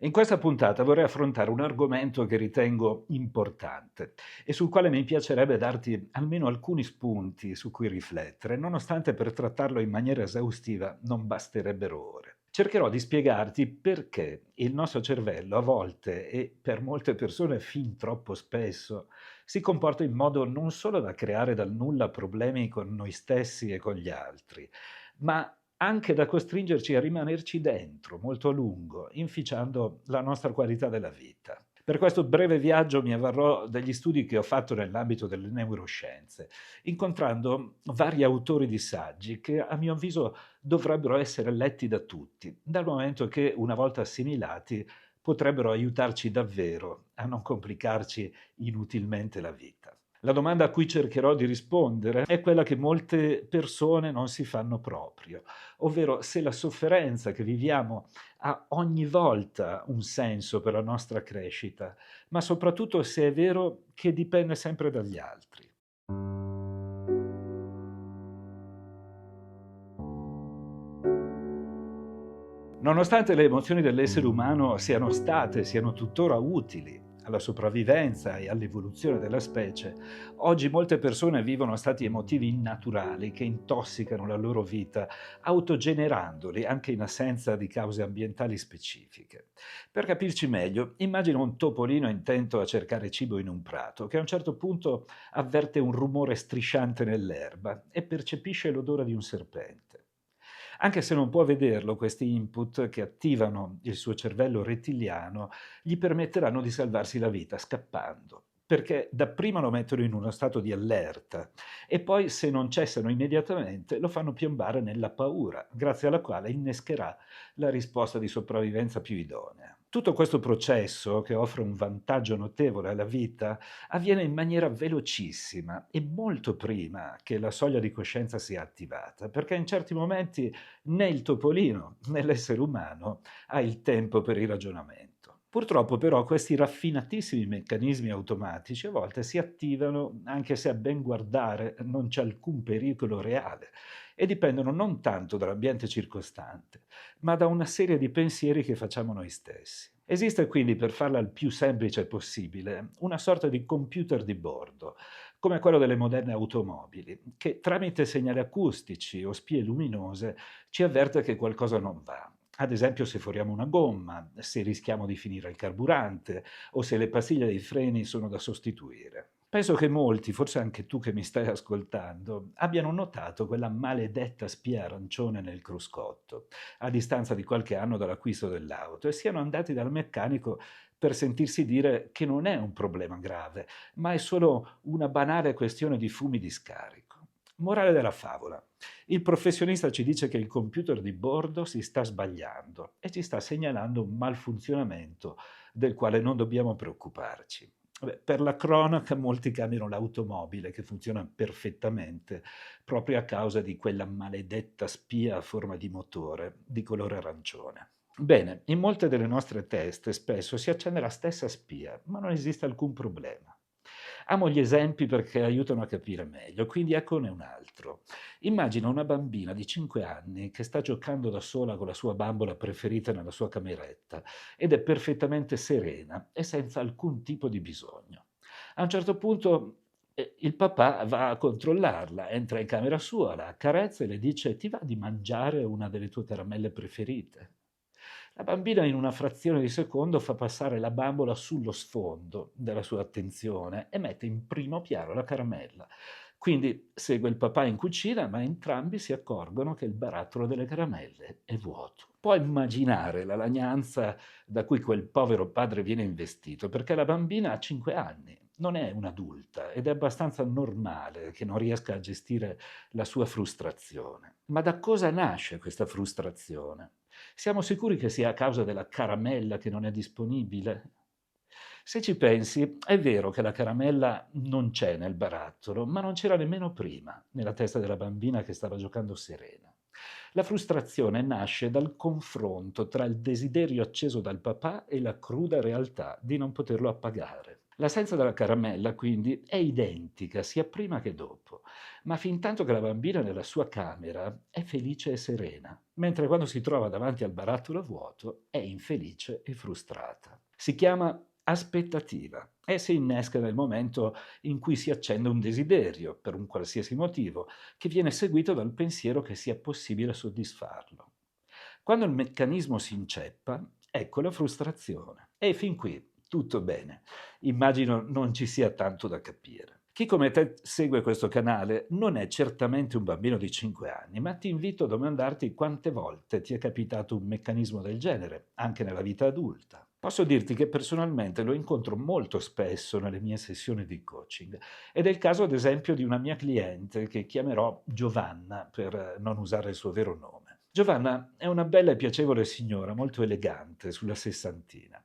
In questa puntata vorrei affrontare un argomento che ritengo importante e sul quale mi piacerebbe darti almeno alcuni spunti su cui riflettere, nonostante per trattarlo in maniera esaustiva non basterebbero ore. Cercherò di spiegarti perché il nostro cervello a volte e per molte persone fin troppo spesso si comporta in modo non solo da creare dal nulla problemi con noi stessi e con gli altri, ma anche da costringerci a rimanerci dentro molto a lungo, inficiando la nostra qualità della vita. Per questo breve viaggio mi avvarrò degli studi che ho fatto nell'ambito delle neuroscienze, incontrando vari autori di saggi che a mio avviso dovrebbero essere letti da tutti, dal momento che, una volta assimilati, potrebbero aiutarci davvero a non complicarci inutilmente la vita. La domanda a cui cercherò di rispondere è quella che molte persone non si fanno proprio, ovvero se la sofferenza che viviamo ha ogni volta un senso per la nostra crescita, ma soprattutto se è vero che dipende sempre dagli altri. Nonostante le emozioni dell'essere umano siano tuttora utili alla sopravvivenza e all'evoluzione della specie, oggi molte persone vivono stati emotivi innaturali che intossicano la loro vita, autogenerandoli anche in assenza di cause ambientali specifiche. Per capirci meglio, immagina un topolino intento a cercare cibo in un prato, che a un certo punto avverte un rumore strisciante nell'erba e percepisce l'odore di un serpente. Anche se non può vederlo, questi input che attivano il suo cervello rettiliano gli permetteranno di salvarsi la vita scappando, perché dapprima lo mettono in uno stato di allerta e poi, se non cessano immediatamente, lo fanno piombare nella paura, grazie alla quale innescherà la risposta di sopravvivenza più idonea. Tutto questo processo, che offre un vantaggio notevole alla vita, avviene in maniera velocissima e molto prima che la soglia di coscienza sia attivata, perché in certi momenti né il topolino né l'essere umano ha il tempo per il ragionamento. Purtroppo però questi raffinatissimi meccanismi automatici a volte si attivano anche se a ben guardare non c'è alcun pericolo reale e dipendono non tanto dall'ambiente circostante, ma da una serie di pensieri che facciamo noi stessi. Esiste quindi, per farla il più semplice possibile, una sorta di computer di bordo, come quello delle moderne automobili, che tramite segnali acustici o spie luminose ci avverte che qualcosa non va. Ad esempio se foriamo una gomma, se rischiamo di finire il carburante o se le pastiglie dei freni sono da sostituire. Penso che molti, forse anche tu che mi stai ascoltando, abbiano notato quella maledetta spia arancione nel cruscotto, a distanza di qualche anno dall'acquisto dell'auto, e siano andati dal meccanico per sentirsi dire che non è un problema grave, ma è solo una banale questione di fumi di scarico. Morale della favola: il professionista ci dice che il computer di bordo si sta sbagliando e ci sta segnalando un malfunzionamento del quale non dobbiamo preoccuparci. Vabbè, per la cronaca, molti cambiano l'automobile che funziona perfettamente proprio a causa di quella maledetta spia a forma di motore di colore arancione. Bene, in molte delle nostre teste spesso si accende la stessa spia, ma non esiste alcun problema. Amo gli esempi perché aiutano a capire meglio, quindi eccone un altro. Immagina una bambina di 5 anni che sta giocando da sola con la sua bambola preferita nella sua cameretta ed è perfettamente serena e senza alcun tipo di bisogno. A un certo punto il papà va a controllarla, entra in camera sua, la accarezza e le dice: "Ti va di mangiare una delle tue caramelle preferite?" La bambina in una frazione di secondo fa passare la bambola sullo sfondo della sua attenzione e mette in primo piano la caramella. Quindi segue il papà in cucina, ma entrambi si accorgono che il barattolo delle caramelle è vuoto. Puoi immaginare la lagnanza da cui quel povero padre viene investito, perché la bambina ha 5 anni, non è un'adulta ed è abbastanza normale che non riesca a gestire la sua frustrazione. Ma da cosa nasce questa frustrazione? Siamo sicuri che sia a causa della caramella che non è disponibile? Se ci pensi, è vero che la caramella non c'è nel barattolo, ma non c'era nemmeno prima, nella testa della bambina che stava giocando serena. La frustrazione nasce dal confronto tra il desiderio acceso dal papà e la cruda realtà di non poterlo appagare. L'assenza della caramella, quindi, è identica sia prima che dopo, ma fintanto che la bambina nella sua camera è felice e serena, mentre quando si trova davanti al barattolo vuoto è infelice e frustrata. Si chiama aspettativa e si innesca nel momento in cui si accende un desiderio, per un qualsiasi motivo, che viene seguito dal pensiero che sia possibile soddisfarlo. Quando il meccanismo si inceppa, ecco la frustrazione. E fin qui tutto bene. Immagino non ci sia tanto da capire. Chi come te segue questo canale non è certamente un bambino di 5 anni, ma ti invito a domandarti quante volte ti è capitato un meccanismo del genere, anche nella vita adulta. Posso dirti che personalmente lo incontro molto spesso nelle mie sessioni di coaching ed è il caso ad esempio di una mia cliente che chiamerò Giovanna per non usare il suo vero nome. Giovanna è una bella e piacevole signora, molto elegante, sulla sessantina.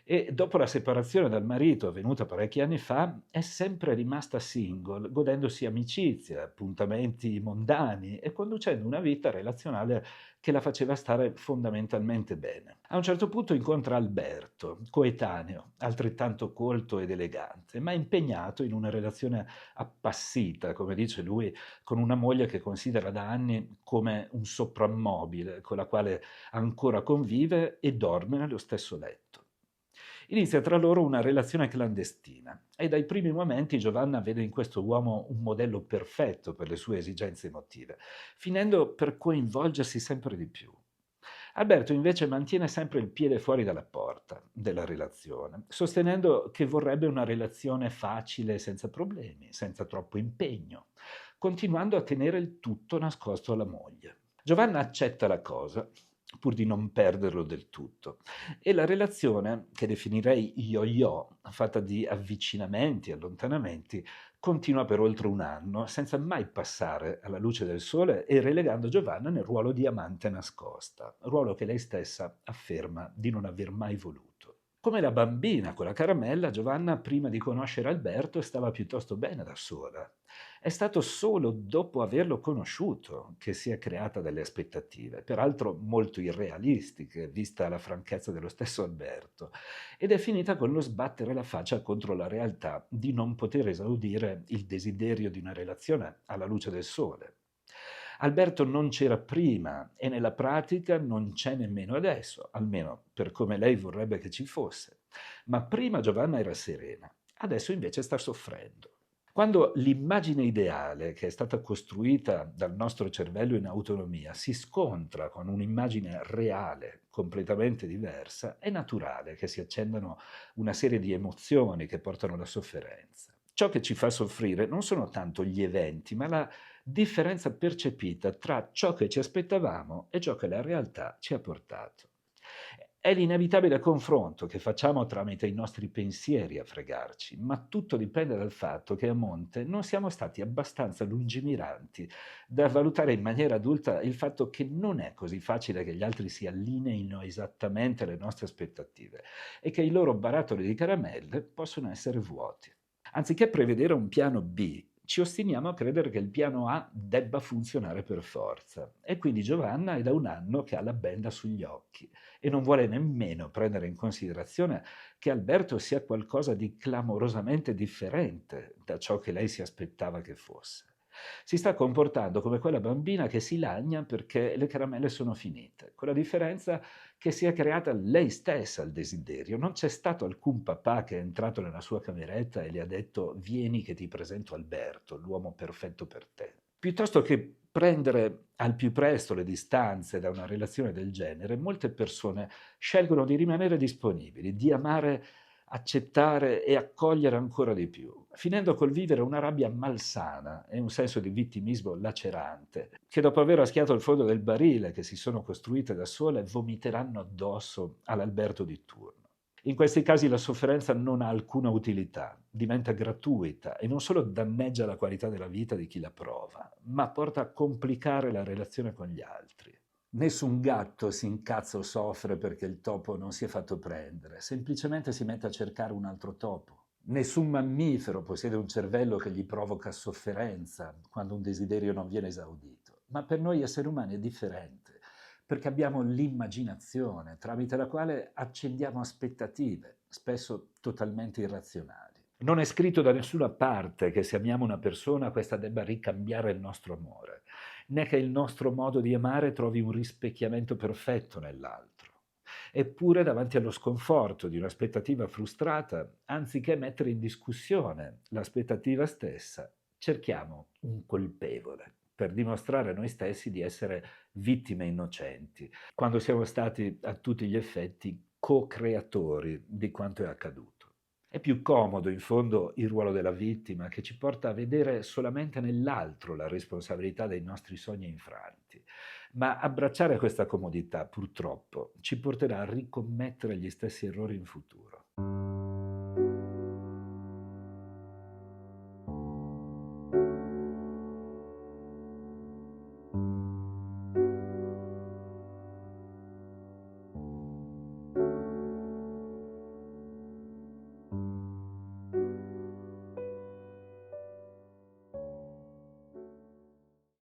E dopo la separazione dal marito avvenuta parecchi anni fa, è sempre rimasta single, godendosi amicizie, appuntamenti mondani e conducendo una vita relazionale che la faceva stare fondamentalmente bene. A un certo punto incontra Alberto, coetaneo, altrettanto colto ed elegante, ma impegnato in una relazione appassita, come dice lui, con una moglie che considera da anni come un soprammobile con la quale ancora convive e dorme nello stesso letto. Inizia tra loro una relazione clandestina e dai primi momenti Giovanna vede in questo uomo un modello perfetto per le sue esigenze emotive, finendo per coinvolgersi sempre di più. Alberto invece mantiene sempre il piede fuori dalla porta della relazione, sostenendo che vorrebbe una relazione facile senza problemi, senza troppo impegno, continuando a tenere il tutto nascosto alla moglie. Giovanna accetta la cosa, pur di non perderlo del tutto, e la relazione, che definirei yo-yo, fatta di avvicinamenti e allontanamenti, continua per oltre un anno, senza mai passare alla luce del sole e relegando Giovanna nel ruolo di amante nascosta, ruolo che lei stessa afferma di non aver mai voluto. Come la bambina con la caramella, Giovanna, prima di conoscere Alberto, stava piuttosto bene da sola. È stato solo dopo averlo conosciuto che si è creata delle aspettative, peraltro molto irrealistiche, vista la franchezza dello stesso Alberto, ed è finita con lo sbattere la faccia contro la realtà di non poter esaudire il desiderio di una relazione alla luce del sole. Alberto non c'era prima e nella pratica non c'è nemmeno adesso, almeno per come lei vorrebbe che ci fosse. Ma prima Giovanna era serena, adesso invece sta soffrendo. Quando l'immagine ideale che è stata costruita dal nostro cervello in autonomia si scontra con un'immagine reale completamente diversa, è naturale che si accendano una serie di emozioni che portano alla sofferenza. Ciò che ci fa soffrire non sono tanto gli eventi, ma la differenza percepita tra ciò che ci aspettavamo e ciò che la realtà ci ha portato. È l'inevitabile confronto che facciamo tramite i nostri pensieri a fregarci, ma tutto dipende dal fatto che a monte non siamo stati abbastanza lungimiranti da valutare in maniera adulta il fatto che non è così facile che gli altri si allineino esattamente alle nostre aspettative e che i loro barattoli di caramelle possono essere vuoti. Anziché prevedere un piano B, ci ostiniamo a credere che il piano A debba funzionare per forza. E quindi Giovanna è da un anno che ha la benda sugli occhi e non vuole nemmeno prendere in considerazione che Alberto sia qualcosa di clamorosamente differente da ciò che lei si aspettava che fosse. Si sta comportando come quella bambina che si lagna perché le caramelle sono finite, con la differenza che si è creata lei stessa il desiderio. Non c'è stato alcun papà che è entrato nella sua cameretta e le ha detto vieni che ti presento Alberto, l'uomo perfetto per te. Piuttosto che prendere al più presto le distanze da una relazione del genere, molte persone scelgono di rimanere disponibili, di amare, accettare e accogliere ancora di più, finendo col vivere una rabbia malsana e un senso di vittimismo lacerante, che dopo aver raschiato il fondo del barile che si sono costruite da sole, vomiteranno addosso all'Alberto di turno. In questi casi la sofferenza non ha alcuna utilità, diventa gratuita e non solo danneggia la qualità della vita di chi la prova, ma porta a complicare la relazione con gli altri. Nessun gatto si incazza o soffre perché il topo non si è fatto prendere, semplicemente si mette a cercare un altro topo. Nessun mammifero possiede un cervello che gli provoca sofferenza quando un desiderio non viene esaudito, ma per noi esseri umani è differente, perché abbiamo l'immaginazione tramite la quale accendiamo aspettative, spesso totalmente irrazionali. Non è scritto da nessuna parte che se amiamo una persona questa debba ricambiare il nostro amore, né che il nostro modo di amare trovi un rispecchiamento perfetto nell'altro. Eppure, davanti allo sconforto di un'aspettativa frustrata, anziché mettere in discussione l'aspettativa stessa, cerchiamo un colpevole per dimostrare a noi stessi di essere vittime innocenti, quando siamo stati a tutti gli effetti co-creatori di quanto è accaduto. È più comodo, in fondo, il ruolo della vittima, che ci porta a vedere solamente nell'altro la responsabilità dei nostri sogni infranti. Ma abbracciare questa comodità, purtroppo, ci porterà a ricommettere gli stessi errori in futuro.